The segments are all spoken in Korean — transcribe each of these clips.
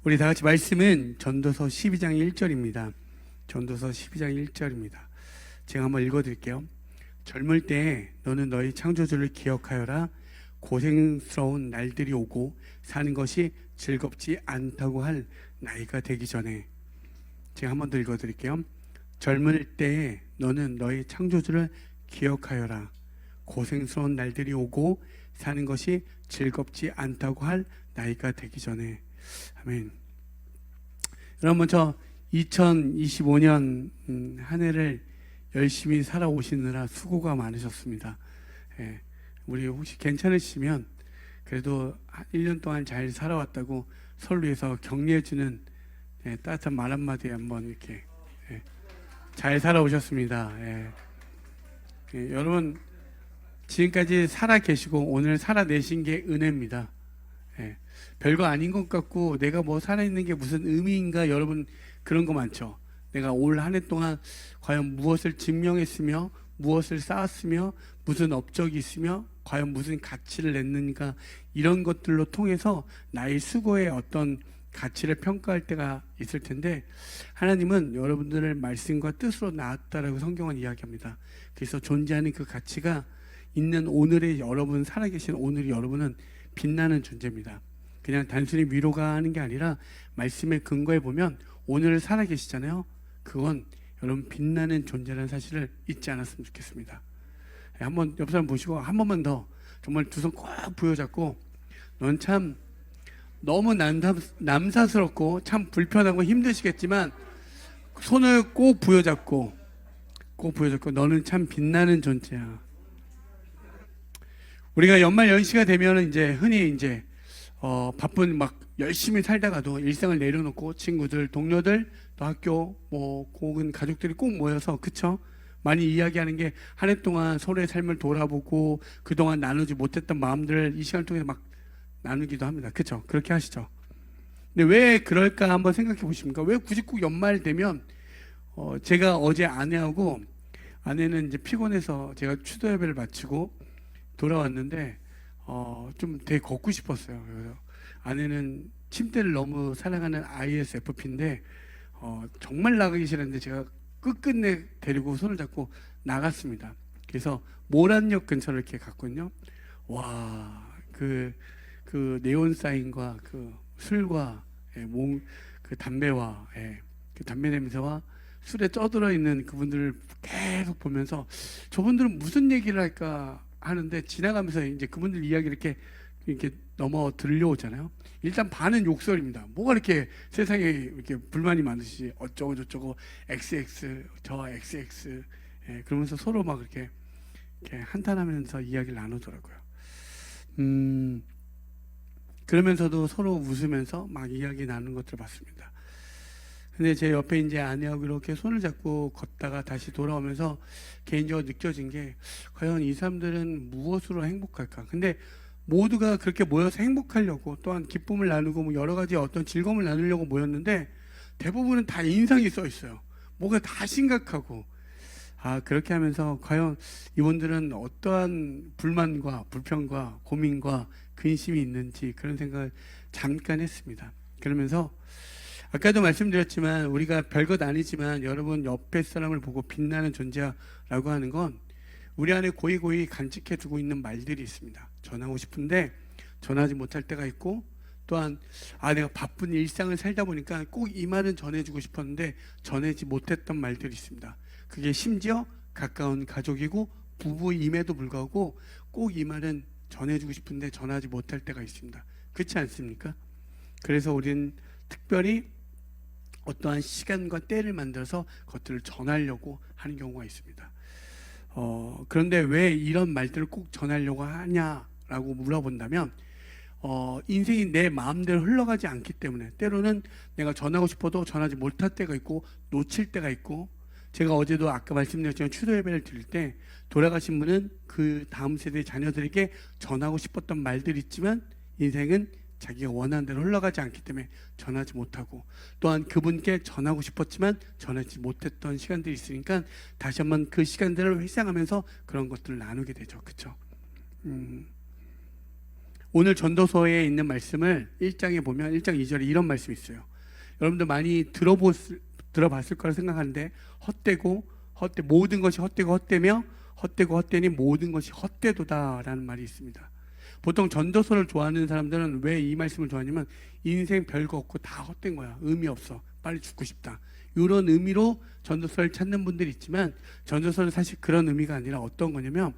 우리 다 같이 말씀은 전도서 12장 1절입니다. 전도서 12장 1절입니다. 제가 한번 읽어드릴게요. 젊을 때 너는 너희 창조주를 기억하여라. 고생스러운 날들이 오고 사는 것이 즐겁지 않다고 할 나이가 되기 전에. 제가 한번 더 읽어드릴게요. 젊을 때 너는 너희 창조주를 기억하여라. 고생스러운 날들이 오고 사는 것이 즐겁지 않다고 할 나이가 되기 전에. 아멘. 여러분 먼저 2025년 한 해를 열심히 살아오시느라 수고가 많으셨습니다. 예, 우리 혹시 괜찮으시면 그래도 1년 동안 잘 살아왔다고 서로 위해서 격려해주는 따뜻한 말 한마디 한번 이렇게. 잘 살아오셨습니다. 여러분 지금까지 살아 계시고 오늘 살아내신 게 은혜입니다. 별거 아닌 것 같고 내가 뭐 살아있는 게 무슨 의미인가, 여러분 그런 거 많죠. 내가 올 한 해 동안 과연 무엇을 증명했으며 무엇을 쌓았으며 무슨 업적이 있으며 과연 무슨 가치를 냈는가, 이런 것들로 통해서 나의 수고의 어떤 가치를 평가할 때가 있을 텐데, 하나님은 여러분들을 말씀과 뜻으로 낳았다라고 성경은 이야기합니다. 그래서 존재하는 그 가치가 있는 오늘의 여러분, 살아계신 오늘의 여러분은 빛나는 존재입니다. 그냥 단순히 위로가 하는 게 아니라 말씀의 근거에 보면 오늘 살아계시잖아요. 그건 여러분 빛나는 존재라는 사실을 잊지 않았으면 좋겠습니다. 한번 옆 사람 보시고 한 번만 더 정말 두 손 꼭 부여잡고, 넌 참 너무 남사스럽고 참 불편하고 힘드시겠지만 손을 꼭 부여잡고 너는 참 빛나는 존재야. 우리가 연말 연시가 되면 이제 흔히 이제 바쁜 막 열심히 살다가도 일상을 내려놓고 친구들, 동료들, 또 학교, 뭐 혹은 가족들이 꼭 모여서, 그쵸? 많이 이야기하는 게 한 해 동안 서로의 삶을 돌아보고 그동안 나누지 못했던 마음들을 이 시간을 통해서 막 나누기도 합니다. 그쵸? 그렇게 하시죠. 근데 왜 그럴까 한번 생각해 보십니까? 왜 굳이 꼭 연말 되면 제가 어제 아내는 이제 피곤해서 제가 추도 예배를 마치고 돌아왔는데 좀 되게 걷고 싶었어요. 그래서 아내는 침대를 너무 사랑하는 ISFP인데 정말 나가기 싫었는데 제가 끝끝내 데리고 손을 잡고 나갔습니다. 그래서 모란역 근처를 이렇게 갔거든요. 와, 그 네온 사인과 그 술과 그 담배와 그 담배 냄새와 술에 쪄들어 있는 그분들을 계속 보면서 저분들은 무슨 얘기를 할까 하는데, 지나가면서 이제 그분들 이야기 이렇게 넘어 들려오잖아요. 일단 반은 욕설입니다. 뭐가 이렇게 세상에 이렇게 불만이 많으시지, 어쩌고 저쩌고 XX 저 XX, 그러면서 서로 막 이렇게 한탄하면서 이야기를 나누더라고요. 그러면서도 서로 웃으면서 막 이야기 나누는 것들을 봤습니다. 근데 제 옆에 이제 아내하고 이렇게 손을 잡고 걷다가 다시 돌아오면서 개인적으로 느껴진 게, 과연 이 사람들은 무엇으로 행복할까? 근데 모두가 그렇게 모여서 행복하려고, 또한 기쁨을 나누고 뭐 여러 가지 어떤 즐거움을 나누려고 모였는데 대부분은 다 인상이 써 있어요. 뭐가 다 심각하고. 그렇게 하면서 과연 이분들은 어떠한 불만과 불평과 고민과 근심이 있는지, 그런 생각을 잠깐 했습니다. 그러면서 아까도 말씀드렸지만 우리가 별것 아니지만 여러분 옆에 사람을 보고 빛나는 존재라고 하는 건 우리 안에 고이고이 간직해 두고 있는 말들이 있습니다. 전하고 싶은데 전하지 못할 때가 있고, 또한 내가 바쁜 일상을 살다 보니까 꼭 이 말은 전해주고 싶었는데 전하지 못했던 말들이 있습니다. 그게 심지어 가까운 가족이고 부부임에도 불구하고 꼭 이 말은 전해주고 싶은데 전하지 못할 때가 있습니다. 그렇지 않습니까? 그래서 우리는 특별히 어떠한 시간과 때를 만들어서 그것들을 전하려고 하는 경우가 있습니다. 그런데 왜 이런 말들을 꼭 전하려고 하냐라고 물어본다면, 인생이 내 마음대로 흘러가지 않기 때문에 때로는 내가 전하고 싶어도 전하지 못할 때가 있고 놓칠 때가 있고, 제가 어제도 아까 말씀드렸지만 추도 예배를 드릴 때 돌아가신 분은 그 다음 세대의 자녀들에게 전하고 싶었던 말들이 있지만 인생은 자기가 원하는 대로 흘러가지 않기 때문에 전하지 못하고, 또한 그분께 전하고 싶었지만 전하지 못했던 시간들이 있으니까 다시 한번 그 시간들을 회상하면서 그런 것들을 나누게 되죠. 그렇죠? 오늘 전도서에 있는 말씀을 1장에 보면 1장 2절에 이런 말씀이 있어요. 여러분들 많이 들어봤을 거라 생각하는데 모든 것이 헛되고 헛되며 헛되고 헛되니 모든 것이 헛되도다라는 말이 있습니다. 보통 전도서를 좋아하는 사람들은 왜 이 말씀을 좋아하냐면 인생 별거 없고 다 헛된 거야. 의미 없어. 빨리 죽고 싶다. 이런 의미로 전도서를 찾는 분들이 있지만 전도서는 사실 그런 의미가 아니라 어떤 거냐면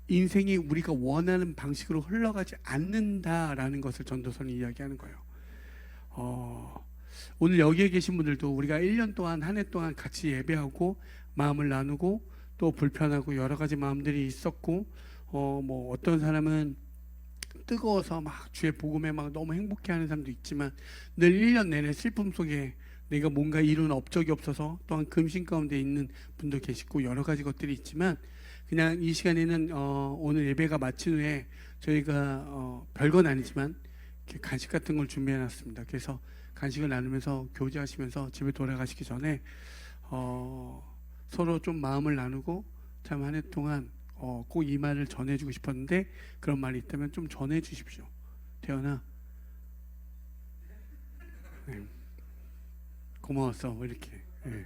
인생이 우리가 원하는 방식으로 흘러가지 않는다라는 것을 전도서는 이야기하는 거예요. 오늘 여기에 계신 분들도 우리가 1년 동안 한 해 동안 같이 예배하고 마음을 나누고 또 불편하고 여러 가지 마음들이 있었고 뭐 어떤 사람은 뜨거워서 막 주의 복음에 막 너무 행복해하는 사람도 있지만 늘 1년 내내 슬픔 속에 내가 뭔가 이룬 업적이 없어서 또한 금신 가운데 있는 분도 계시고 여러 가지 것들이 있지만 그냥 이 시간에는 오늘 예배가 마친 후에 저희가 별건 아니지만 이렇게 간식 같은 걸 준비해놨습니다. 그래서 간식을 나누면서 교제하시면서 집에 돌아가시기 전에 서로 좀 마음을 나누고 참 한 해 동안 꼭 이 말을 전해주고 싶었는데 그런 말이 있다면 좀 전해주십시오. 태연아, 네. 고마웠어. 이렇게. 네.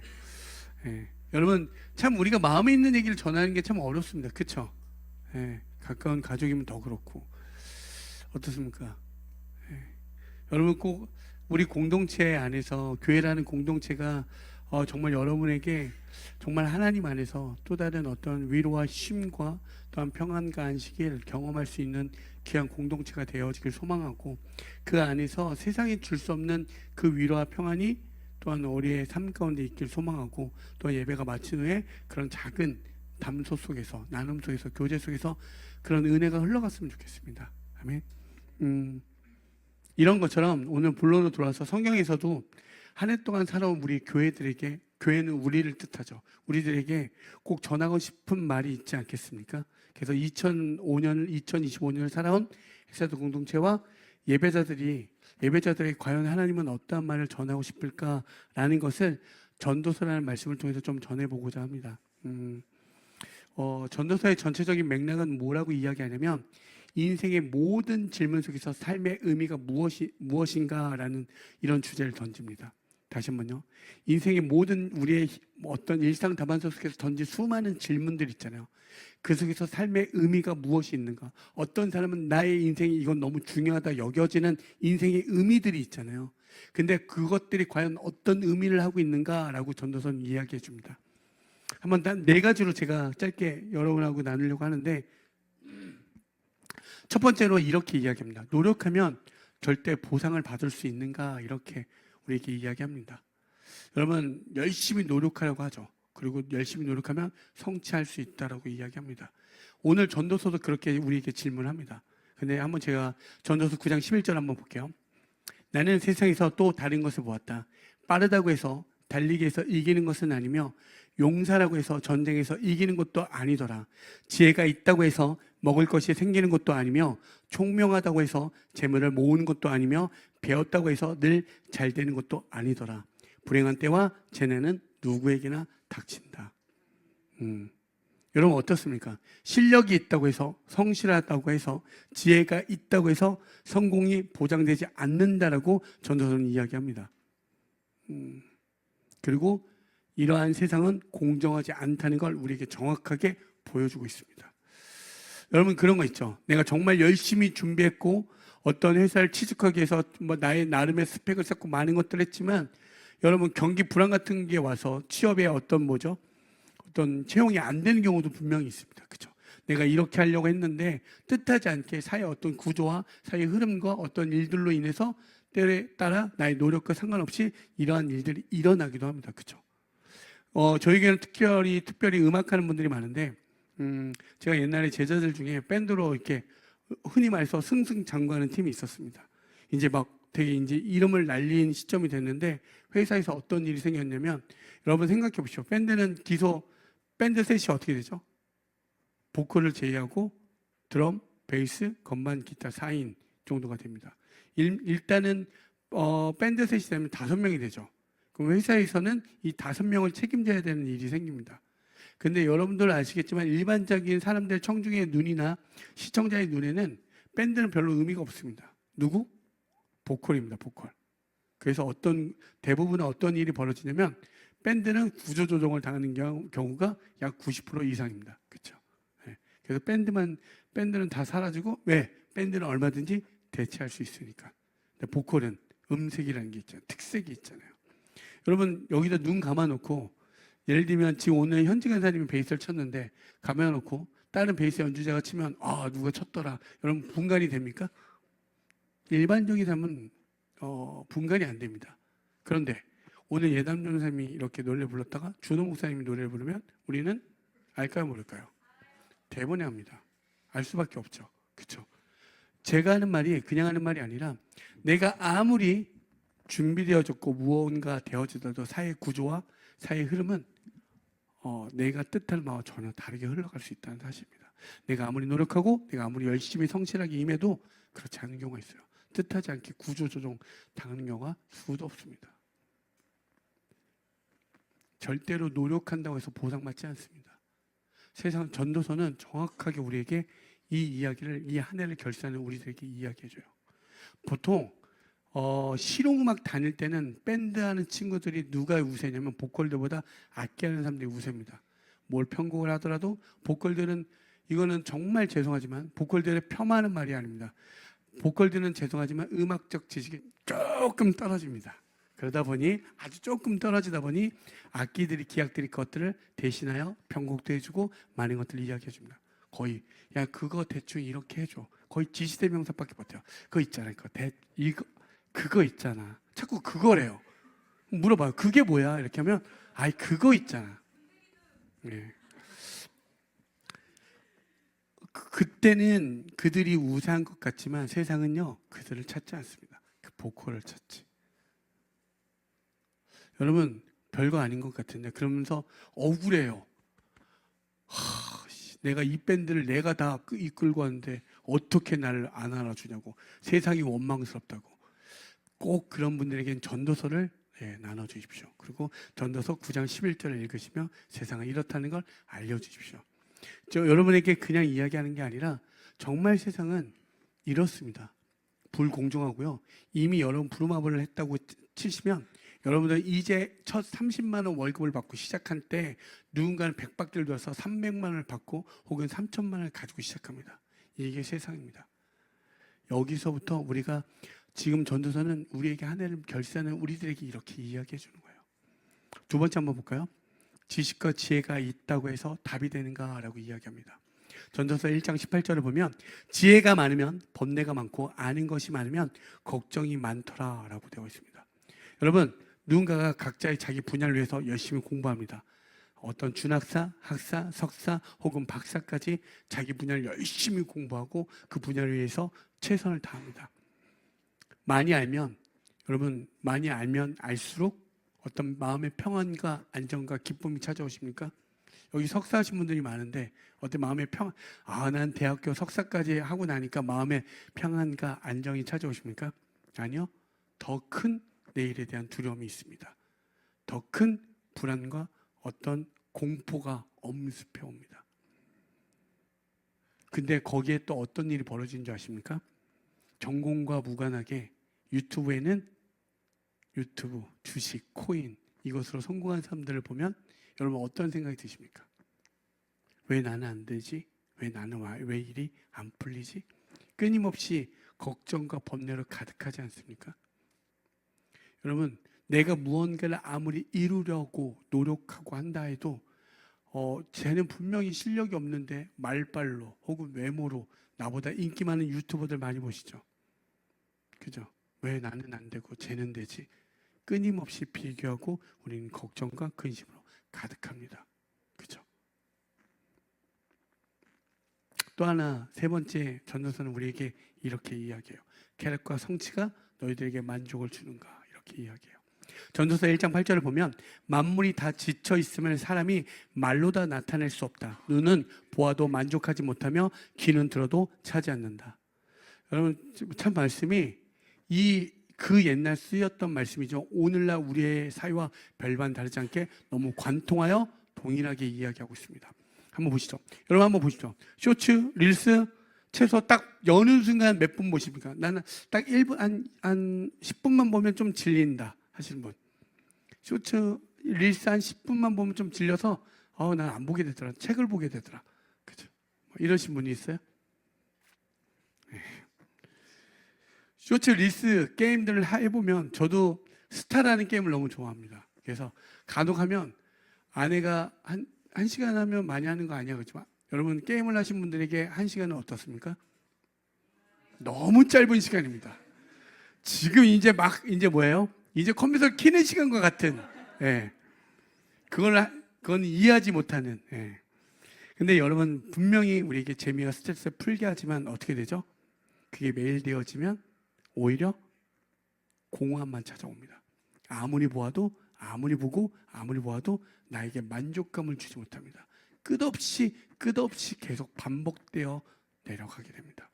네. 여러분 참 우리가 마음에 있는 얘기를 전하는 게 참 어렵습니다. 그렇죠? 네. 가까운 가족이면 더 그렇고 어떻습니까? 네. 여러분 꼭 우리 공동체 안에서 교회라는 공동체가 정말 여러분에게 정말 하나님 안에서 또 다른 어떤 위로와 쉼과 또한 평안과 안식을 경험할 수 있는 귀한 공동체가 되어지길 소망하고 그 안에서 세상에 줄 수 없는 그 위로와 평안이 또한 우리의 삶 가운데 있길 소망하고 또 예배가 마친 후에 그런 작은 담소 속에서 나눔 속에서 교제 속에서 그런 은혜가 흘러갔으면 좋겠습니다. 아멘. 이런 것처럼 오늘 본론으로 돌아와서 성경에서도 한 해 동안 살아온 우리 교회들에게 교회는 우리를 뜻하죠. 우리들에게 꼭 전하고 싶은 말이 있지 않겠습니까? 그래서 2025년을 살아온 헬사도 공동체와 예배자들이 과연 하나님은 어떠한 말을 전하고 싶을까라는 것을 전도서라는 말씀을 통해서 좀 전해보고자 합니다. 전도서의 전체적인 맥락은 뭐라고 이야기하냐면 인생의 모든 질문 속에서 삶의 의미가 무엇인가라는 이런 주제를 던집니다. 다시 한번요. 인생의 모든 우리의 어떤 일상 답안서 속에서 던진 수많은 질문들 있잖아요. 그 속에서 삶의 의미가 무엇이 있는가? 어떤 사람은 나의 인생이 이건 너무 중요하다 여겨지는 인생의 의미들이 있잖아요. 근데 그것들이 과연 어떤 의미를 하고 있는가라고 전도서는 이야기해 줍니다. 한번 네 가지로 제가 짧게 여러분하고 나누려고 하는데 첫 번째로 이렇게 이야기합니다. 노력하면 절대 보상을 받을 수 있는가? 이렇게 우리에게 이야기합니다. 여러분 열심히 노력하려고 하죠. 그리고 열심히 노력하면 성취할 수 있다라고 이야기합니다. 오늘 전도서도 그렇게 우리에게 질문합니다. 근데 한번 제가 전도서 9장 11절 한번 볼게요. 나는 세상에서 또 다른 것을 보았다. 빠르다고 해서 달리기 해서 이기는 것은 아니며 용사라고 해서 전쟁에서 이기는 것도 아니더라. 지혜가 있다고 해서 먹을 것이 생기는 것도 아니며 총명하다고 해서 재물을 모으는 것도 아니며 배웠다고 해서 늘 잘 되는 것도 아니더라. 불행한 때와 재난은 누구에게나 닥친다. 여러분 어떻습니까? 실력이 있다고 해서 성실하다고 해서 지혜가 있다고 해서 성공이 보장되지 않는다라고 전도서는 이야기합니다. 그리고 이러한 세상은 공정하지 않다는 걸 우리에게 정확하게 보여주고 있습니다. 여러분 그런 거 있죠. 내가 정말 열심히 준비했고 어떤 회사를 취직하기 위해서 나의 나름의 스펙을 쌓고 많은 것들을 했지만 여러분 경기 불안 같은 게 와서 취업에 어떤 채용이 안 되는 경우도 분명히 있습니다. 그렇죠? 내가 이렇게 하려고 했는데 뜻하지 않게 사회의 어떤 구조와 사회의 흐름과 어떤 일들로 인해서 때에 따라 나의 노력과 상관없이 이러한 일들이 일어나기도 합니다. 그렇죠? 저희 교회는 특별히 음악하는 분들이 많은데 제가 옛날에 제자들 중에 밴드로 이렇게 흔히 말해서 승승장구하는 팀이 있었습니다. 이제 막 되게 이제 이름을 날린 시점이 됐는데 회사에서 어떤 일이 생겼냐면 여러분 생각해 보십시오. 밴드 셋이 어떻게 되죠? 보컬을 제외하고 드럼, 베이스, 건반, 기타 4인 정도가 됩니다. 일단은 밴드 셋이 되면 5명이 되죠. 그럼 회사에서는 이 5명을 책임져야 되는 일이 생깁니다. 근데 여러분들 아시겠지만 일반적인 사람들 청중의 눈이나 시청자의 눈에는 밴드는 별로 의미가 없습니다. 누구? 보컬입니다. 보컬. 그래서 대부분은 어떤 일이 벌어지냐면 밴드는 구조조정을 당하는 경우가 약 90% 이상입니다. 그렇죠? 네. 그래서 밴드는 다 사라지고, 왜? 밴드는 얼마든지 대체할 수 있으니까. 근데 보컬은 음색이라는 게 있잖아요. 특색이 있잖아요. 여러분 여기다 눈 감아놓고, 예를 들면 지금 오늘 현지 간사님이 베이스를 쳤는데 감아놓고 다른 베이스 연주자가 치면 누가 쳤더라, 여러분 분간이 됩니까? 일반적인 사람은 분간이 안 됩니다. 그런데 오늘 예담 전사님이 이렇게 노래 불렀다가 준호 목사님이 노래를 부르면 우리는 알까요, 모를까요? 대번에 합니다. 알 수밖에 없죠. 그렇죠? 제가 하는 말이 그냥 하는 말이 아니라, 내가 아무리 준비되어졌고 무언가 되어지더라도 사회 구조와 사회 흐름은 내가 뜻하는 바와 전혀 다르게 흘러갈 수 있다는 사실입니다. 내가 아무리 노력하고 내가 아무리 열심히 성실하게 임해도 그렇지 않은 경우가 있어요. 뜻하지 않게 구조조정 당하는 경우가 수도 없습니다. 절대로 노력한다고 해서 보상받지 않습니다. 세상 전도서는 정확하게 우리에게 이 한 해를 결산하는 우리들에게 이야기해줘요. 보통 실용음악 다닐 때는 밴드 하는 친구들이 누가 우세냐면 보컬들보다 악기하는 사람들이 우세입니다. 뭘 편곡을 하더라도 보컬들은, 이거는 정말 죄송하지만 보컬들의 폄하하는 말이 아닙니다. 보컬들은 죄송하지만 음악적 지식이 조금 떨어집니다. 그러다 보니, 아주 조금 떨어지다 보니 기악들이 그것들을 대신하여 편곡도 해주고 많은 것들을 이야기해 줍니다. 거의 야 그거 대충 이렇게 해줘. 거의 지시대명사밖에 못해요. 그거 있잖아요. 그거 있잖아. 자꾸 그거래요. 물어봐요. 그게 뭐야? 이렇게 하면 그거 있잖아. 네. 그때는 그들이 우세한 것 같지만 세상은요 그들을 찾지 않습니다. 그 보컬을 찾지. 여러분 별거 아닌 것 같은데 그러면서 억울해요. 내가 이 밴드를 내가 다 이끌고 왔는데 어떻게 나를 안 알아주냐고, 세상이 원망스럽다고. 꼭 그런 분들에겐 전도서를 나눠주십시오. 그리고 전도서 9장 11절을 읽으시며 세상은 이렇다는 걸 알려주십시오. 여러분에게 그냥 이야기하는 게 아니라 정말 세상은 이렇습니다. 불공정하고요. 이미 여러분 부루마블을 했다고 치시면 여러분들 이제 첫 30만 원 월급을 받고 시작한 때 누군가는 100박대를 들어서 300만 원을 받고 혹은 3천만 원을 가지고 시작합니다. 이게 세상입니다. 여기서부터 우리가 지금 전도서는 우리에게 한 해를 결산하는 우리들에게 이렇게 이야기해 주는 거예요. 두 번째 한번 볼까요? 지식과 지혜가 있다고 해서 답이 되는가라고 이야기합니다. 전도서 1장 18절을 보면 지혜가 많으면 번뇌가 많고 아는 것이 많으면 걱정이 많더라라고 되어 있습니다. 여러분 누군가가 각자의 자기 분야를 위해서 열심히 공부합니다. 어떤 준학사, 학사, 석사 혹은 박사까지 자기 분야를 열심히 공부하고 그 분야를 위해서 최선을 다합니다. 여러분 많이 알면 알수록 어떤 마음의 평안과 안정과 기쁨이 찾아오십니까? 여기 석사하신 분들이 많은데 어때 마음의 난 대학교 석사까지 하고 나니까 마음의 평안과 안정이 찾아오십니까? 아니요. 더 큰 내일에 대한 두려움이 있습니다. 더 큰 불안과 어떤 공포가 엄습해 옵니다. 근데 거기에 또 어떤 일이 벌어지는 줄 아십니까? 전공과 무관하게 유튜브, 주식, 코인 이것으로 성공한 사람들을 보면 여러분 어떤 생각이 드십니까? 왜 나는 안 되지? 왜 일이 안 풀리지? 끊임없이 걱정과 번뇌로 가득하지 않습니까? 여러분 내가 무언가를 아무리 이루려고 노력하고 한다 해도 쟤는 분명히 실력이 없는데 말빨로 혹은 외모로 나보다 인기 많은 유튜버들 많이 보시죠? 그죠? 왜 나는 안 되고 쟤는 되지? 끊임없이 비교하고 우리는 걱정과 근심으로 가득합니다. 그죠? 또 하나 세 번째 전도서는 우리에게 이렇게 이야기해요. 계략과 성취가 너희들에게 만족을 주는가 이렇게 이야기해요. 전도서 1장 8절을 보면 만물이 다 지쳐 있음을 사람이 말로 다 나타낼 수 없다. 눈은 보아도 만족하지 못하며 귀는 들어도 차지 않는다. 여러분 참 말씀이 그 옛날 쓰였던 말씀이죠. 오늘날 우리의 사회와 별반 다르지 않게 너무 관통하여 동일하게 이야기하고 있습니다. 한번 보시죠. 여러분 한번 보시죠. 쇼츠, 릴스 최소 딱 여는 순간 몇 분 보십니까? 나는 딱 1분, 한 10분만 보면 좀 질린다 하시는 분. 쇼츠, 릴스 한 10분만 보면 좀 질려서, 난 안 보게 되더라. 책을 보게 되더라. 그죠? 이러신 분이 있어요? 네. 쇼츠, 릴스 게임들을 해보면 저도 스타라는 게임을 너무 좋아합니다. 그래서 간혹 하면 아내가 한 시간 하면 많이 하는 거 아니야. 그렇지만 여러분 게임을 하신 분들에게 한 시간은 어떻습니까? 너무 짧은 시간입니다. 지금 이제 뭐예요? 이제 컴퓨터를 켜는 시간과 같은, 예. 그건 이해하지 못하는, 예. 근데 여러분, 분명히 우리에게 재미와 스트레스를 풀게 하지만 어떻게 되죠? 그게 매일 되어지면 오히려 공허함만 찾아옵니다. 아무리 보고 아무리 보아도 나에게 만족감을 주지 못합니다. 끝없이 계속 반복되어 내려가게 됩니다.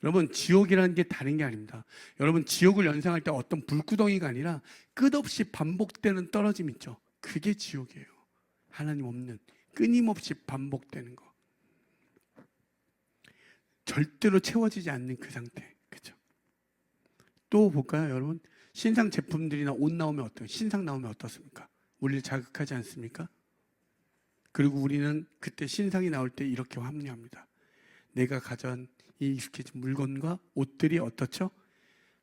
여러분, 지옥이라는 게 다른 게 아닙니다. 여러분, 지옥을 연상할 때 어떤 불구덩이가 아니라 끝없이 반복되는 떨어짐 있죠. 그게 지옥이에요. 하나님 없는 끊임없이 반복되는 거. 절대로 채워지지 않는 그 상태. 그렇죠? 또 볼까요, 여러분? 신상 제품들이나 옷 나오면 신상 나오면 어떻습니까? 우리를 자극하지 않습니까? 그리고 우리는 그때 신상이 나올 때 이렇게 합리합니다. 내가 가진 이 익숙해진 물건과 옷들이 어떻죠?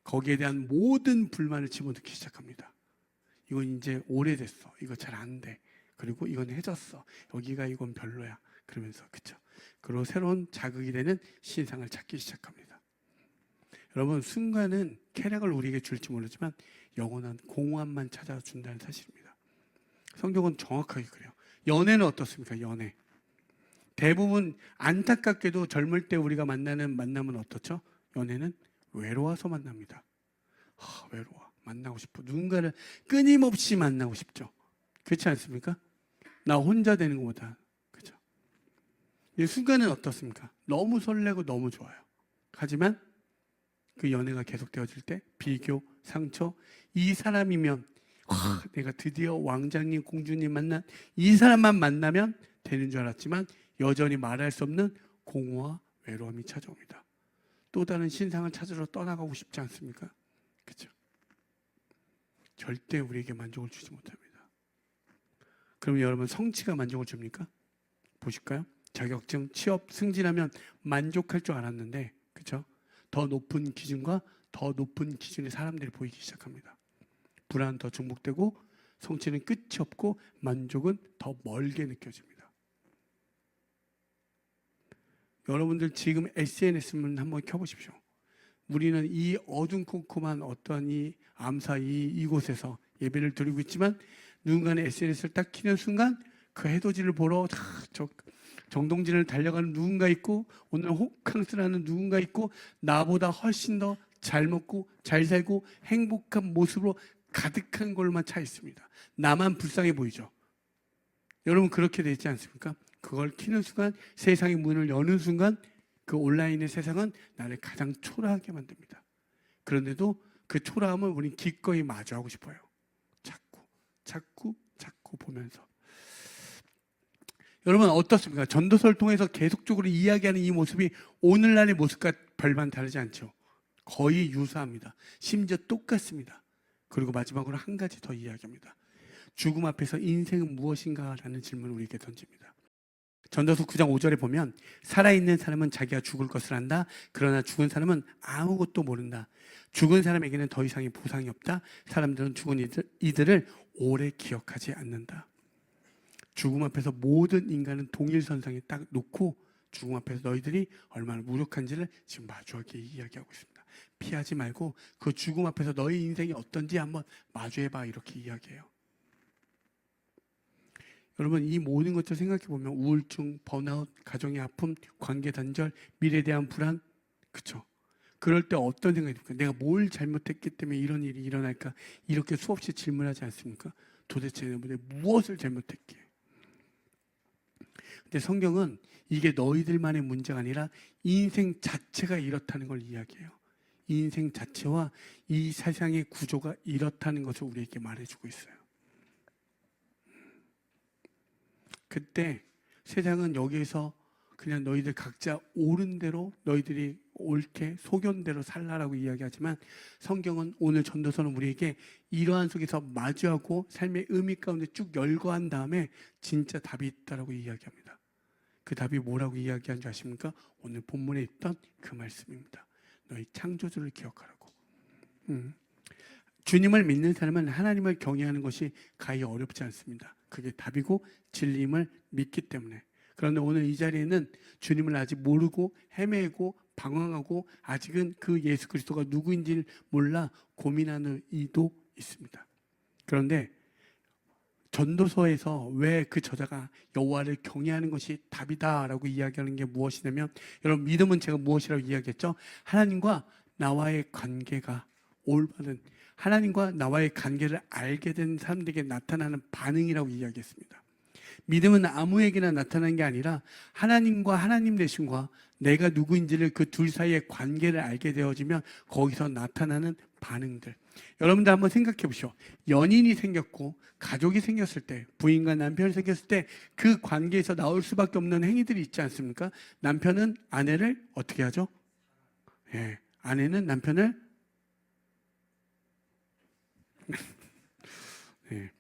거기에 대한 모든 불만을 집어넣기 시작합니다. 이건 이제 오래됐어. 이거 잘 안 돼. 그리고 이건 해졌어. 여기가 이건 별로야. 그러면서, 그쵸? 그리고 새로운 자극이 되는 신상을 찾기 시작합니다. 여러분, 순간은 쾌락을 우리에게 줄지 모르지만 영원한 공허함만 찾아준다는 사실입니다. 성경은 정확하게 그래요. 연애는 어떻습니까? 연애. 대부분 안타깝게도 젊을 때 우리가 만나는 만남은 어떻죠? 연애는 외로워서 만납니다. 외로워. 만나고 싶어. 누군가를 끊임없이 만나고 싶죠. 그렇지 않습니까? 나 혼자 되는 것보다. 그렇죠? 이 순간은 어떻습니까? 너무 설레고 너무 좋아요. 하지만 그 연애가 계속되어질 때 비교, 상처, 이 사람이면 내가 드디어 왕자님, 공주님 만난 이 사람만 만나면 되는 줄 알았지만 여전히 말할 수 없는 공허와 외로움이 찾아옵니다. 또 다른 신상을 찾으러 떠나가고 싶지 않습니까? 그렇죠? 절대 우리에게 만족을 주지 못합니다. 그럼 여러분, 성취가 만족을 줍니까? 보실까요? 자격증, 취업, 승진하면 만족할 줄 알았는데, 그렇죠? 더 높은 기준과 더 높은 기준의 사람들이 보이기 시작합니다. 불안은 더 중복되고 성취는 끝이 없고 만족은 더 멀게 느껴집니다. 여러분들 지금 SNS만 한번 켜보십시오. 우리는 이 어둠컴컴한 어떠한 이 암사 이곳에서 예배를 드리고 있지만 누군가는 SNS를 딱 켜는 순간 그 해돋이를 보러 정동진을 달려가는 누군가 있고 오늘 호캉스라는 누군가 있고 나보다 훨씬 더 잘 먹고 잘 살고 행복한 모습으로 가득한 걸로만 차 있습니다. 나만 불쌍해 보이죠. 여러분 그렇게 되지 않습니까? 그걸 켜는 순간 세상의 문을 여는 순간 그 온라인의 세상은 나를 가장 초라하게 만듭니다. 그런데도 그 초라함을 우리는 기꺼이 마주하고 싶어요. 자꾸 보면서. 여러분 어떻습니까? 전도서를 통해서 계속적으로 이야기하는 이 모습이 오늘날의 모습과 별반 다르지 않죠. 거의 유사합니다. 심지어 똑같습니다. 그리고 마지막으로 한 가지 더 이야기합니다. 죽음 앞에서 인생은 무엇인가? 라는 질문을 우리에게 던집니다. 전도서 9장 5절에 보면 살아있는 사람은 자기가 죽을 것을 안다. 그러나 죽은 사람은 아무것도 모른다. 죽은 사람에게는 더 이상의 보상이 없다. 사람들은 죽은 이들을 오래 기억하지 않는다. 죽음 앞에서 모든 인간은 동일선상에 딱 놓고 죽음 앞에서 너희들이 얼마나 무력한지를 지금 마주하게 이야기하고 있습니다. 피하지 말고 그 죽음 앞에서 너희 인생이 어떤지 한번 마주해봐 이렇게 이야기해요. 여러분 이 모든 것들 생각해 보면 우울증, 번아웃, 가정의 아픔, 관계 단절, 미래에 대한 불안, 그렇죠? 그럴 때 어떤 생각이 듭니까? 내가 뭘 잘못했기 때문에 이런 일이 일어날까? 이렇게 수없이 질문하지 않습니까? 도대체 내가 무엇을 잘못했기에? 근데 성경은 이게 너희들만의 문제가 아니라 인생 자체가 이렇다는 걸 이야기해요. 인생 자체와 이 세상의 구조가 이렇다는 것을 우리에게 말해주고 있어요. 그때 세상은 여기에서 그냥 너희들 각자 옳은 대로 너희들이 옳게 소견대로 살라라고 이야기하지만 성경은 오늘 전도서는 우리에게 이러한 속에서 마주하고 삶의 의미 가운데 쭉 열거한 다음에 진짜 답이 있다라고 이야기합니다. 그 답이 뭐라고 이야기한 줄 아십니까? 오늘 본문에 있던 그 말씀입니다. 너희 창조주를 기억하라고. 주님을 믿는 사람은 하나님을 경외하는 것이 가히 어렵지 않습니다. 그게 답이고 진리임을 믿기 때문에. 그런데 오늘 이 자리에는 주님을 아직 모르고 헤매고 방황하고 아직은 그 예수 그리스도가 누구인지를 몰라 고민하는 이도 있습니다. 그런데 전도서에서 왜 그 저자가 여호와를 경외하는 것이 답이다라고 이야기하는 게 무엇이냐면, 여러분 믿음은 제가 무엇이라고 이야기했죠? 하나님과 나와의 관계가 올바른, 하나님과 나와의 관계를 알게 된 사람들에게 나타나는 반응이라고 이야기했습니다. 믿음은 아무에게나 나타나는 게 아니라 하나님과 하나님 되신과 내가 누구인지를 그 둘 사이의 관계를 알게 되어지면 거기서 나타나는 반응들. 여러분들 한번 생각해 보시오. 연인이 생겼고 가족이 생겼을 때, 부인과 남편이 생겼을 때 그 관계에서 나올 수밖에 없는 행위들이 있지 않습니까? 남편은 아내를 어떻게 하죠? 예, 아내는 남편을 예.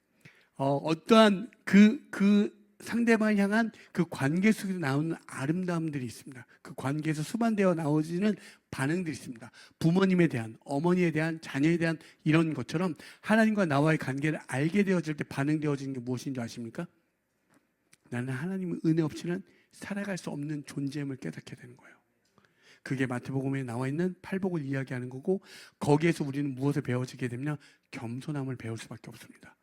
어떠한 그 상대방을 향한 그 관계 속에서 나오는 아름다움들이 있습니다. 그 관계에서 수반되어 나오지는 반응들이 있습니다. 부모님에 대한, 어머니에 대한, 자녀에 대한 이런 것처럼 하나님과 나와의 관계를 알게 되어질 때 반응되어지는 게 무엇인 줄 아십니까? 나는 하나님의 은혜 없이는 살아갈 수 없는 존재임을 깨닫게 되는 거예요. 그게 마태복음에 나와 있는 팔복을 이야기하는 거고, 거기에서 우리는 무엇을 배워지게 되면 겸손함을 배울 수밖에 없습니다.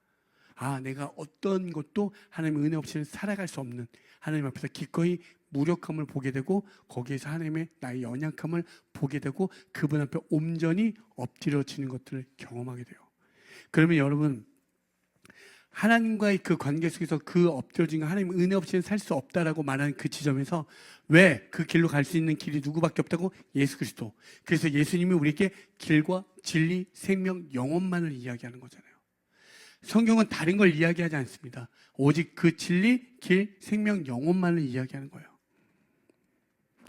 아, 내가 어떤 것도 하나님의 은혜 없이는 살아갈 수 없는, 하나님 앞에서 기꺼이 무력함을 보게 되고 거기에서 하나님의 나의 연약함을 보게 되고 그분 앞에 온전히 엎드려지는 것들을 경험하게 돼요. 그러면 여러분, 하나님과의 그 관계 속에서 그 엎드려진 하나님의 은혜 없이는 살 수 없다라고 말하는 그 지점에서 왜 그 길로 갈 수 있는 길이 누구밖에 없다고? 예수 그리스도. 그래서 예수님이 우리에게 길과 진리, 생명, 영혼만을 이야기하는 거잖아요. 성경은 다른 걸 이야기하지 않습니다. 오직 그 진리, 길, 생명, 영혼만을 이야기하는 거예요.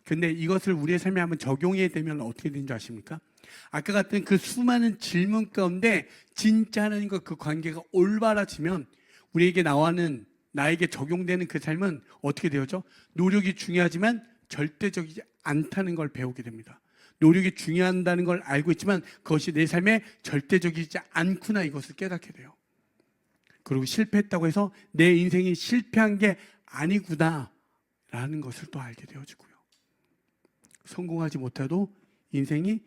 근데 이것을 우리의 삶에 한번 적용해야 되면 어떻게 되는 줄 아십니까? 아까 같은 그 수많은 질문 가운데 진짜 하나님과 그 관계가 올바라지면 우리에게 나와는, 나에게 적용되는 그 삶은 어떻게 되어져? 노력이 중요하지만 절대적이지 않다는 걸 배우게 됩니다. 노력이 중요하다는 걸 알고 있지만 그것이 내 삶에 절대적이지 않구나, 이것을 깨닫게 돼요. 그리고 실패했다고 해서 내 인생이 실패한 게 아니구나 라는 것을 또 알게 되어지고요. 성공하지 못해도 인생이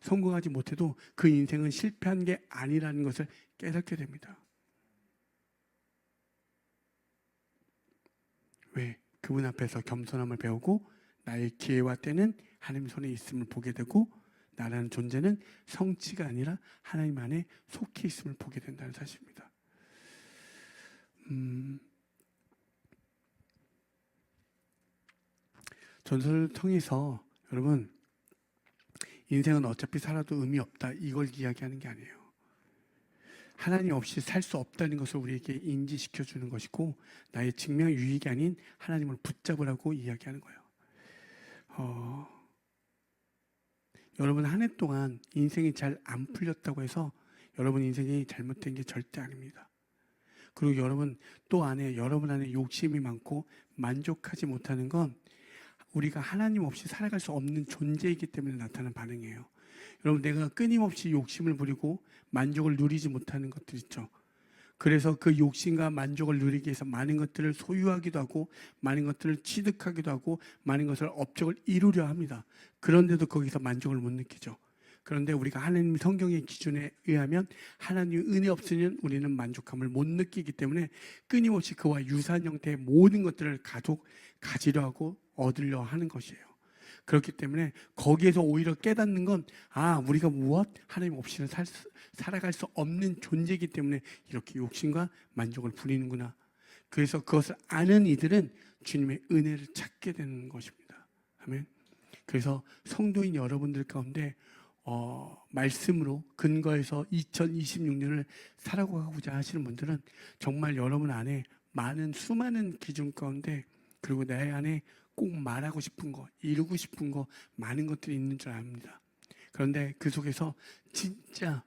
성공하지 못해도 그 인생은 실패한 게 아니라는 것을 깨닫게 됩니다. 왜? 그분 앞에서 겸손함을 배우고 나의 기회와 때는 하나님 손에 있음을 보게 되고 나라는 존재는 성취가 아니라 하나님 안에 속해 있음을 보게 된다는 사실입니다. 전설을 통해서 여러분, 인생은 어차피 살아도 의미 없다, 이걸 이야기하는 게 아니에요. 하나님 없이 살 수 없다는 것을 우리에게 인지시켜 주는 것이고, 나의 증명 유익이 아닌 하나님을 붙잡으라고 이야기하는 거예요. 여러분, 한 해 동안 인생이 잘 안 풀렸다고 해서 여러분 인생이 잘못된 게 절대 아닙니다. 그리고 여러분 또 여러분 안에 욕심이 많고 만족하지 못하는 건 우리가 하나님 없이 살아갈 수 없는 존재이기 때문에 나타나는 반응이에요. 여러분, 내가 끊임없이 욕심을 부리고 만족을 누리지 못하는 것들 있죠. 그래서 그 욕심과 만족을 누리기 위해서 많은 것들을 소유하기도 하고 많은 것들을 취득하기도 하고 많은 것을 업적을 이루려 합니다. 그런데도 거기서 만족을 못 느끼죠. 그런데 우리가 하나님 성경의 기준에 의하면 하나님의 은혜 없으면 우리는 만족감을 못 느끼기 때문에 끊임없이 그와 유사한 형태의 모든 것들을 가지려 하고 얻으려 하는 것이에요. 그렇기 때문에 거기에서 오히려 깨닫는 건, 우리가 하나님 없이는 살아갈 수 없는 존재이기 때문에 이렇게 욕심과 만족을 부리는구나. 그래서 그것을 아는 이들은 주님의 은혜를 찾게 되는 것입니다. 아멘. 그래서 성도인 여러분들 가운데 말씀으로 근거해서 2026년을 살아가고자 하시는 분들은 정말 여러분 안에 수많은 기준 가운데 그리고 내 안에 꼭 말하고 싶은 거, 이루고 싶은 거 많은 것들이 있는 줄 압니다. 그런데 그 속에서 진짜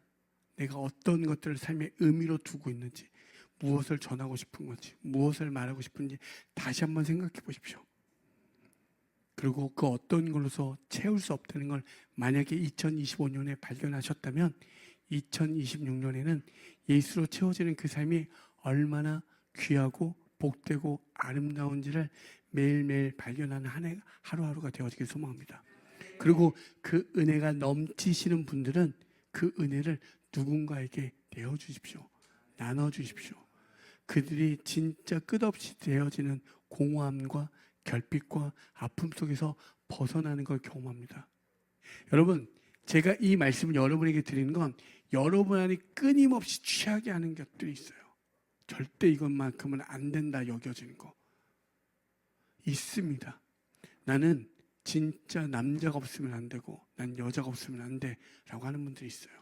내가 어떤 것들을 삶의 의미로 두고 있는지, 무엇을 전하고 싶은 건지, 무엇을 말하고 싶은지 다시 한번 생각해 보십시오. 그리고 그 어떤 걸로서 채울 수 없다는 걸 만약에 2025년에 발견하셨다면 2026년에는 예수로 채워지는 그 삶이 얼마나 귀하고 복되고 아름다운지를 매일매일 발견하는 한 해 하루하루가 되어지길 소망합니다. 그리고 그 은혜가 넘치시는 분들은 그 은혜를 누군가에게 내어주십시오. 나눠주십시오. 그들이 진짜 끝없이 되어지는 공허함과 결핍과 아픔 속에서 벗어나는 걸 경험합니다. 여러분, 제가 이 말씀을 여러분에게 드리는 건 여러분 안에 끊임없이 취하게 하는 것들이 있어요. 절대 이것만큼은 안 된다 여겨지는 거 있습니다. 나는 진짜 남자가 없으면 안 되고 난 여자가 없으면 안 돼 라고 하는 분들이 있어요.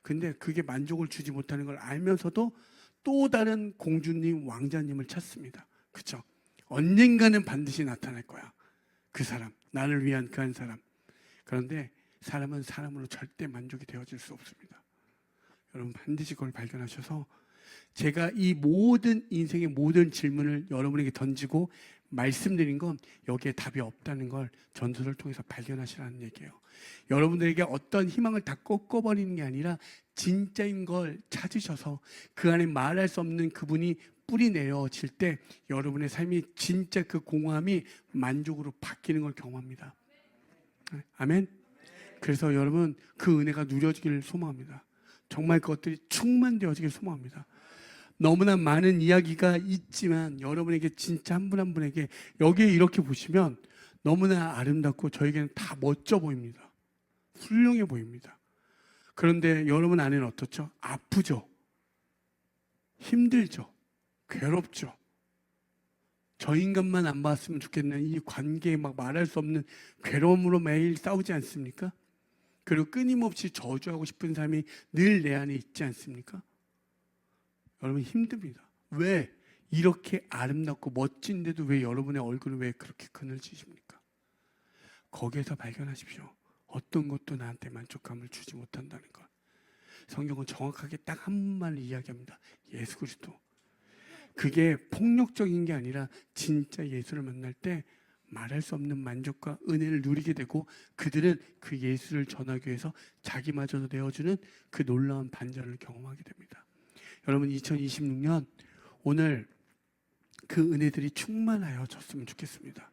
근데 그게 만족을 주지 못하는 걸 알면서도 또 다른 공주님, 왕자님을 찾습니다. 그렇죠? 언젠가는 반드시 나타날 거야. 그 사람, 나를 위한 그 한 사람. 그런데 사람은 사람으로 절대 만족이 되어질 수 없습니다. 여러분 반드시 그걸 발견하셔서 제가 이 모든 인생의 모든 질문을 여러분에게 던지고 말씀드린 건 여기에 답이 없다는 걸 전설을 통해서 발견하시라는 얘기예요. 여러분들에게 어떤 희망을 다 꺾어버리는 게 아니라 진짜인 걸 찾으셔서 그 안에 말할 수 없는 그분이 뿌리 내려질 때 여러분의 삶이 진짜 그 공허함이 만족으로 바뀌는 걸 경험합니다. 아멘. 그래서 여러분 그 은혜가 누려지기를 소망합니다. 정말 그것들이 충만되어지길 소망합니다. 너무나 많은 이야기가 있지만 여러분에게 진짜 한 분 한 분에게 여기에 이렇게 보시면 너무나 아름답고 저에게는 다 멋져 보입니다. 훌륭해 보입니다. 그런데 여러분 안에는 어떻죠? 아프죠? 힘들죠? 괴롭죠? 저 인간만 안 봤으면 좋겠는 이 관계에 막 말할 수 없는 괴로움으로 매일 싸우지 않습니까? 그리고 끊임없이 저주하고 싶은 삶이 늘 내 안에 있지 않습니까? 여러분 힘듭니다. 왜? 이렇게 아름답고 멋진데도 왜 여러분의 얼굴을 왜 그렇게 그늘지십니까? 거기에서 발견하십시오. 어떤 것도 나한테 만족감을 주지 못한다는 것. 성경은 정확하게 딱 한 말을 이야기합니다. 예수 그리스도. 그게 폭력적인 게 아니라 진짜 예수를 만날 때 말할 수 없는 만족과 은혜를 누리게 되고 그들은 그 예수를 전하기 위해서 자기마저도 내어주는 그 놀라운 반전을 경험하게 됩니다. 여러분 2026년 오늘 그 은혜들이 충만하여졌으면 좋겠습니다.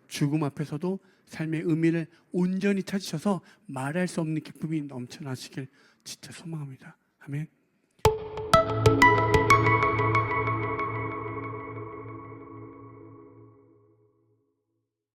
죽음 앞에서도 삶의 의미를 온전히 찾으셔서 말할 수 없는 기쁨이 넘쳐나시길 진짜 소망합니다. 아멘.